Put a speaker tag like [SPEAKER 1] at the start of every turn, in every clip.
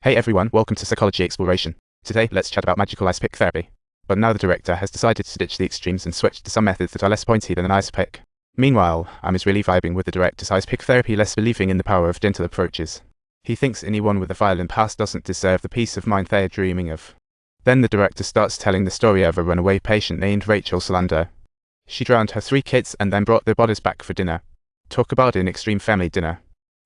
[SPEAKER 1] Hey everyone, welcome to Psychology Exploration. Today, let's chat about magical ice pick therapy. But now the director has decided to ditch the extremes and switch to some methods that are less pointy than an ice pick. Meanwhile, Am is really vibing with the director's ice pick therapy, less believing in the power of gentle approaches. He thinks anyone with a violent past doesn't deserve the peace of mind they're dreaming of. Then the director starts telling the story of a runaway patient named Rachel Solander. She drowned her 3 kids and then brought their bodies back for dinner. Talk about an extreme family dinner.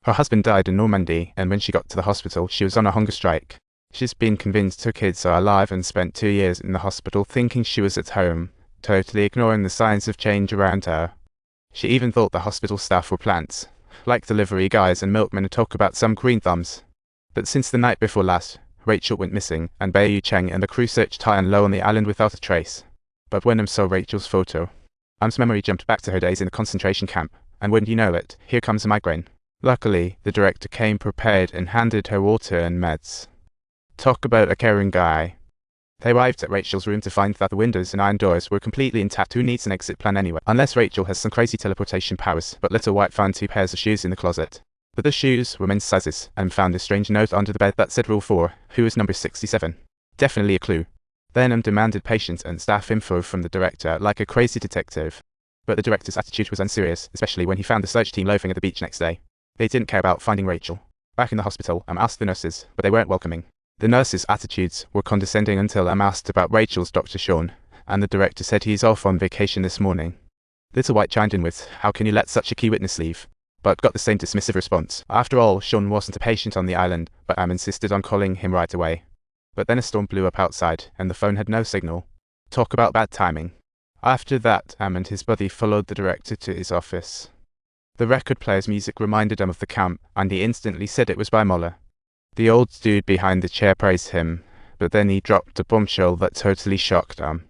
[SPEAKER 1] Her husband died in Normandy, and when she got to the hospital, she was on a hunger strike. She's been convinced her kids are alive and spent 2 years in the hospital thinking she was at home, totally ignoring the signs of change around her. She even thought the hospital staff were plants, like delivery guys and milkmen who talk about some green thumbs. But since the night before last, Rachel went missing, and Bai Cheng and the crew searched high and low on the island without a trace. But when Am saw Rachel's photo, Am's memory jumped back to her days in the concentration camp, and wouldn't you know it, here comes a migraine. Luckily, the director came prepared and handed her water and meds. Talk about a caring guy. They arrived at Rachel's room to find that the windows and iron doors were completely intact. Who needs an exit plan anyway? Unless Rachel has some crazy teleportation powers, but little White found 2 pairs of shoes in the closet. But the shoes were men's sizes, and found a strange note under the bed that said Rule 4, who is number 67. Definitely a clue. Then Am demanded patient and staff info from the director like a crazy detective. But the director's attitude was unserious, especially when he found the search team loafing at the beach next day. They didn't care about finding Rachel. Back in the hospital, Am asked the nurses, but they weren't welcoming. The nurses' attitudes were condescending until Am asked about Rachel's Dr. Sean, and the director said he's off on vacation this morning. Little White chimed in with, "How can you let such a key witness leave?" But got the same dismissive response. After all, Sean wasn't a patient on the island, but Am insisted on calling him right away. But then a storm blew up outside, and the phone had no signal. Talk about bad timing. After that, Am and his buddy followed the director to his office. The record player's music reminded him of the camp, and he instantly said it was by Moller. The old dude behind the chair praised him, but then he dropped a bombshell that totally shocked Am.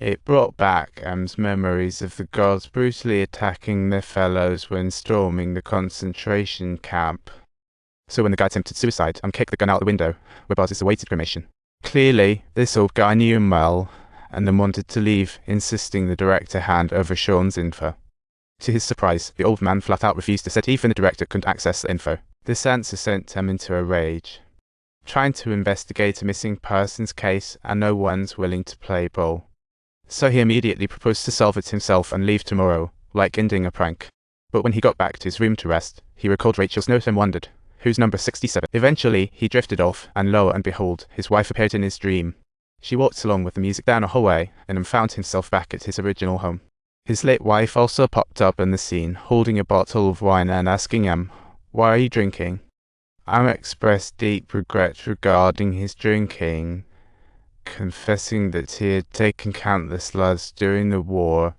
[SPEAKER 1] It brought back Am's memories of the guards brutally attacking their fellows when storming the concentration camp. So when the guy attempted suicide, Am kicked the gun out the window, where bosses awaited cremation. Clearly, this old guy knew him well, and then wanted to leave, insisting the director hand over Sean's info. To his surprise, the old man flat out refused to say even the director couldn't access the info. This answer sent Am into a rage. Trying to investigate a missing persons case, and no one's willing to play ball. So he immediately proposed to solve it himself and leave tomorrow, like ending a prank. But when he got back to his room to rest, he recalled Rachel's note and wondered, who's number 67? Eventually, he drifted off, and lo and behold, his wife appeared in his dream. She walked along with the music down a hallway, and found himself back at his original home. His late wife also popped up in the scene, holding a bottle of wine and asking Am, "Why are you drinking?" Am expressed deep regret regarding his drinking, confessing that he had taken countless lives during the war,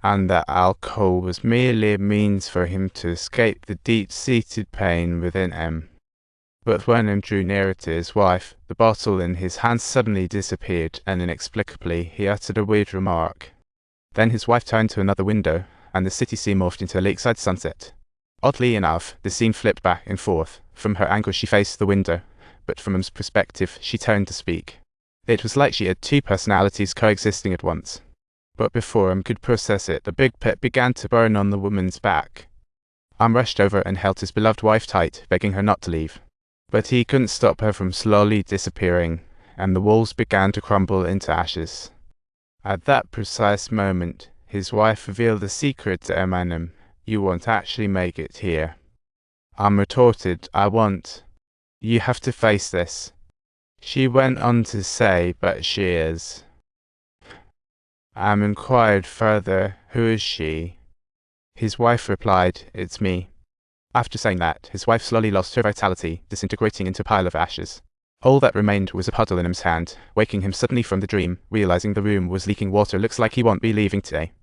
[SPEAKER 1] and that alcohol was merely a means for him to escape the deep-seated pain within him. But when Am drew nearer to his wife, the bottle in his hand suddenly disappeared, and inexplicably he uttered a weird remark. Then his wife turned to another window, and the city scene morphed into a lakeside sunset. Oddly enough, the scene flipped back and forth. From her angle she faced the window, but from Am's perspective she turned to speak. It was like she had 2 personalities coexisting at once. But before Am could process it, a big pit began to burn on the woman's back. Am rushed over and held his beloved wife tight, begging her not to leave. But he couldn't stop her from slowly disappearing, and the walls began to crumble into ashes. At that precise moment, his wife revealed the secret to Am and him. "You won't actually make it here." Am retorted, "I won't. You have to face this." She went on to say, "But she is." Am inquired further, "Who is she?" His wife replied, "It's me." After saying that, his wife slowly lost her vitality, disintegrating into a pile of ashes. All that remained was a puddle in Am's hand, waking him suddenly from the dream, realizing the room was leaking water. "Looks like he won't be leaving today."